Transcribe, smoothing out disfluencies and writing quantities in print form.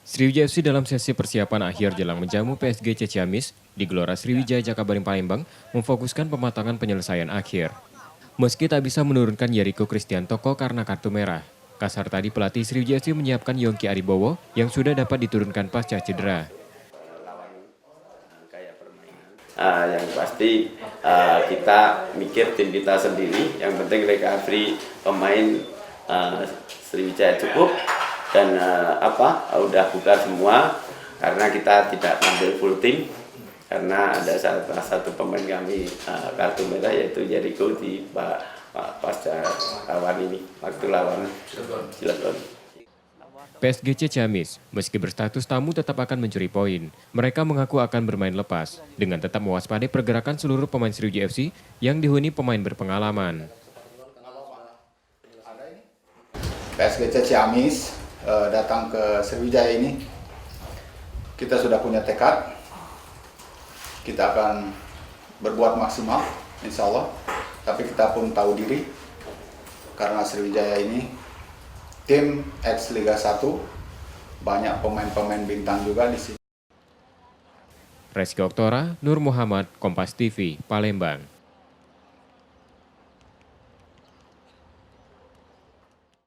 Sriwijaya FC dalam sesi persiapan akhir jelang menjamu PSG Ciamis di Gelora Sriwijaya Jakabaring Palembang memfokuskan pematangan penyelesaian akhir. Meski tak bisa menurunkan Yeriko Kristiantoko karena kartu merah, kasar tadi pelatih Sriwijaya FC menyiapkan Yongki Aribowo yang sudah dapat diturunkan pasca cedera. Yang pasti kita mikir tim kita sendiri, yang penting recovery pemain Sriwijaya cukup dan udah bugar semua karena kita tidak ambil full tim karena ada salah satu pemain kami kartu merah yaitu Yeriko di pasca lawan ini waktu lawan Cilegon. PSGC Ciamis, meski berstatus tamu tetap akan mencuri poin. Mereka mengaku akan bermain lepas, dengan tetap mewaspadai pergerakan seluruh pemain Sriwijaya FC yang dihuni pemain berpengalaman. PSGC Ciamis datang ke Sriwijaya ini, kita sudah punya tekad, kita akan berbuat maksimal, insya Allah. Tapi kita pun tahu diri, karena Sriwijaya ini tim ex Liga 1, banyak pemain-pemain bintang juga di sini. Reski Oktora, Nur Muhammad, Kompas TV, Palembang.